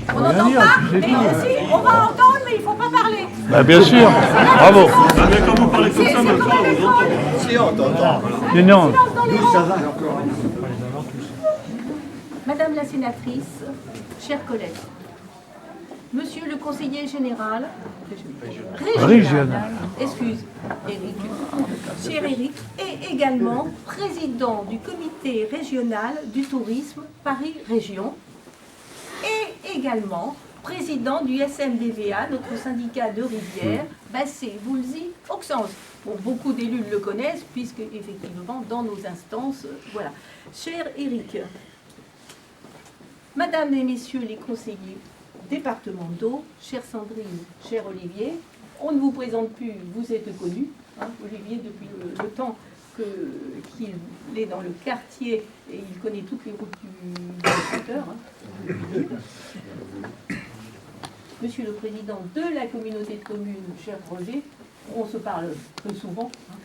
On n'entend pas, mais si, on va entendre, mais il ne faut pas parler. Bah, bien sûr, bravo. Mais quand vous parlez comme ça, même pas, on entend. Si, on t'entend. Non. Nous, ça va encore. Madame la sénatrice, chers collègues, Monsieur le conseiller général, régional, excuse, Éric, cher Éric, et également président du comité régional du tourisme Paris Région, et également président du SMDVA, notre syndicat de rivière, Bassée, Voulzy, Auxances. Bon, beaucoup d'élus le connaissent, puisque effectivement, dans nos instances, voilà. Cher Éric, Mesdames et Messieurs les conseillers départementaux, chère Sandrine, cher Olivier, on ne vous présente plus, vous êtes connus, hein, Olivier, depuis le temps qu'il est dans le quartier et il connaît toutes les routes du secteur. Hein. Monsieur le Président de la communauté de communes, cher Roger, on se parle peu souvent. Hein.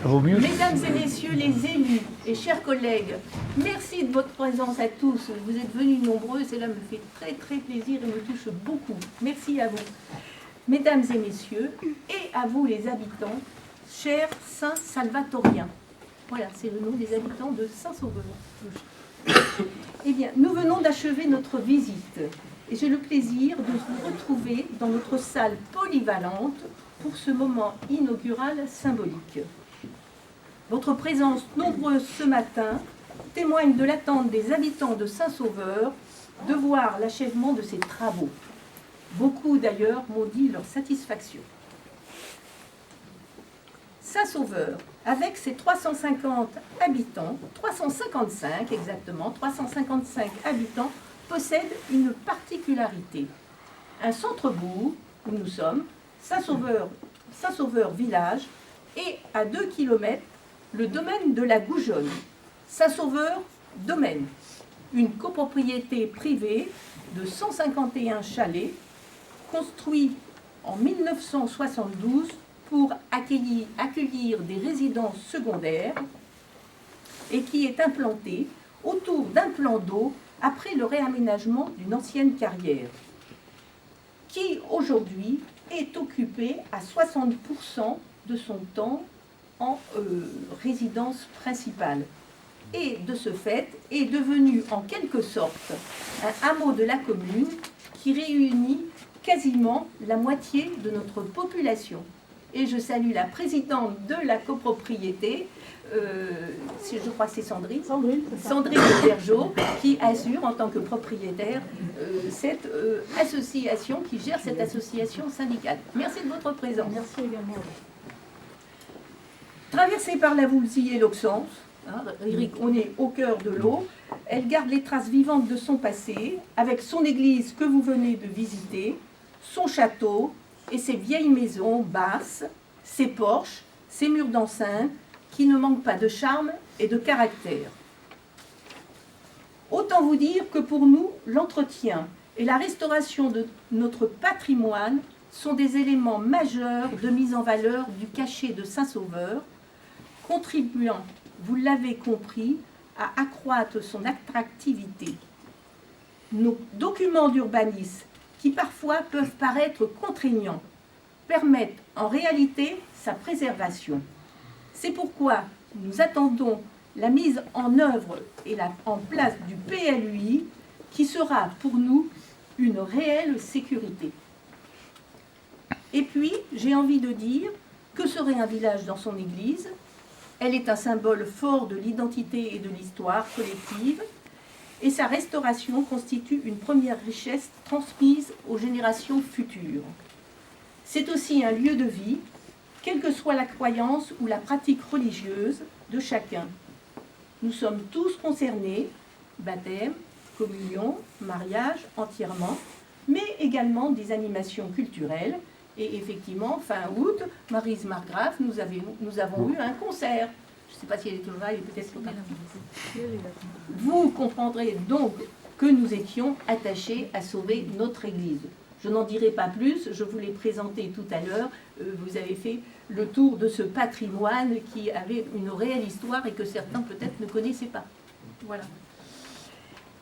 Ça vaut mieux. Mesdames et messieurs les élus et chers collègues, merci de votre présence à tous. Vous êtes venus nombreux, cela me fait très très plaisir et me touche beaucoup. Merci à vous. Mesdames et messieurs, et à vous les habitants, chers Saint-Salvatoriens. Voilà, c'est le nom des habitants de Saint-Sauveur. Eh bien, nous venons d'achever notre visite et j'ai le plaisir de vous retrouver dans notre salle polyvalente pour ce moment inaugural symbolique. Votre présence nombreuse ce matin témoigne de l'attente des habitants de Saint-Sauveur de voir l'achèvement de ces travaux. Beaucoup d'ailleurs m'ont dit leur satisfaction. Saint-Sauveur, avec ses 350 habitants, 355 exactement, 355 habitants, possède une particularité. Un centre-bourg, où nous sommes, Saint-Sauveur village, et à 2 km, le domaine de la Goujonne, Saint-Sauveur domaine, une copropriété privée de 151 chalets, construit en 1972 pour accueillir des résidences secondaires et qui est implantée autour d'un plan d'eau après le réaménagement d'une ancienne carrière, qui aujourd'hui est occupée à 60% de son temps en résidence principale. Et de ce fait, est devenu en quelque sorte un hameau de la commune qui réunit quasiment la moitié de notre population. Et je salue la présidente de la copropriété, je crois que c'est Sandrine Bergeau, qui assure en tant que propriétaire cette association, qui gère cette association syndicale. Merci de votre présence. Merci également. Traversée par la Voulzy et l'Auxances, hein, Éric, on est au cœur de l'eau, elle garde les traces vivantes de son passé, avec son église que vous venez de visiter, son château et ses vieilles maisons basses, ses porches, ses murs d'enceinte, qui ne manquent pas de charme et de caractère. Autant vous dire que pour nous, l'entretien et la restauration de notre patrimoine sont des éléments majeurs de mise en valeur du cachet de Saint-Sauveur, contribuant, vous l'avez compris, à accroître son attractivité. Nos documents d'urbanisme, qui parfois peuvent paraître contraignants, permettent en réalité sa préservation. C'est pourquoi nous attendons la mise en œuvre et en place du PLUI, qui sera pour nous une réelle sécurité. Et puis, j'ai envie de dire, que serait un village dans son église? Elle est un symbole fort de l'identité et de l'histoire collective, et sa restauration constitue une première richesse transmise aux générations futures. C'est aussi un lieu de vie, quelle que soit la croyance ou la pratique religieuse de chacun. Nous sommes tous concernés, baptême, communion, mariage, entièrement, mais également des animations culturelles. Et effectivement, fin août, Maryse Margrave, nous avons eu un concert. Je ne sais pas si elle est toujours là, elle est peut-être pas là. Vous comprendrez donc que nous étions attachés à sauver notre Église. Je n'en dirai pas plus, je vous l'ai présenté tout à l'heure. Vous avez fait le tour de ce patrimoine qui avait une réelle histoire et que certains peut-être ne connaissaient pas. Voilà.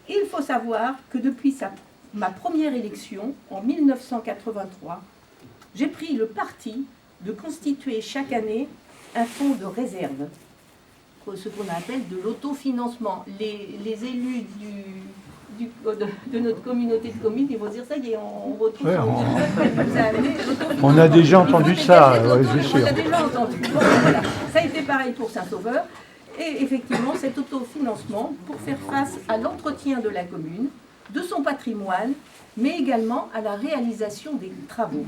Il faut savoir que depuis ma première élection, en 1983, j'ai pris le parti de constituer chaque année un fonds de réserve, ce qu'on appelle de l'autofinancement. Les élus de notre communauté de communes, ils vont dire ça y est, on retrouve Ouais, nous a amené l'autofinancement. On a déjà entendu ça, ouais, c'est sûr. On a déjà entendu. Bon, voilà. Ça a été pareil pour Saint-Sauveur. Et effectivement, cet autofinancement pour faire face à l'entretien de la commune, de son patrimoine, mais également à la réalisation des travaux.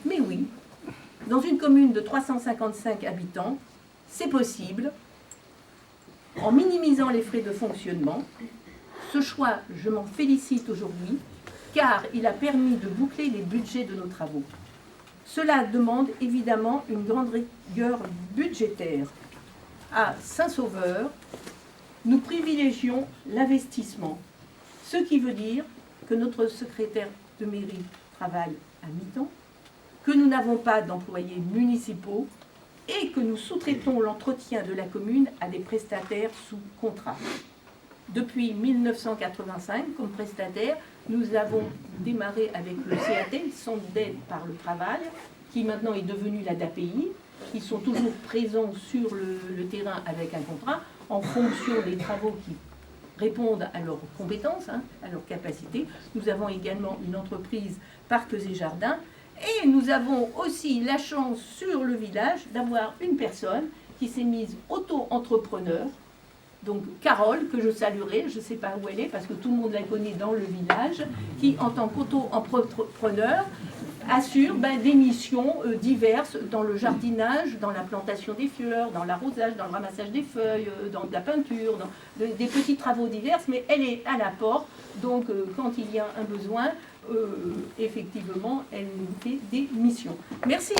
Mais oui, dans une commune de 355 habitants, c'est possible, en minimisant les frais de fonctionnement. Ce choix, je m'en félicite aujourd'hui, car il a permis de boucler les budgets de nos travaux. Cela demande évidemment une grande rigueur budgétaire. À Saint-Sauveur, nous privilégions l'investissement, ce qui veut dire que notre secrétaire de mairie travaille à mi-temps, que nous n'avons pas d'employés municipaux et que nous sous-traitons l'entretien de la commune à des prestataires sous contrat. Depuis 1985, comme prestataire, nous avons démarré avec le CAT, le Centre d'aide par le travail, qui maintenant est devenu la DAPI, qui sont toujours présents sur le terrain avec un contrat, en fonction des travaux qui répondent à leurs compétences, à leurs capacités. Nous avons également une entreprise Parcs et Jardins, et nous avons aussi la chance sur le village d'avoir une personne qui s'est mise auto-entrepreneur, donc Carole, que je saluerai, je ne sais pas où elle est parce que tout le monde la connaît dans le village, qui en tant qu'auto-entrepreneur assure des missions diverses dans le jardinage, dans la plantation des fleurs, dans l'arrosage, dans le ramassage des feuilles, dans de la peinture, dans des petits travaux divers, mais elle est à la porte, donc quand il y a un besoin, effectivement, elle nous fait des missions. Merci.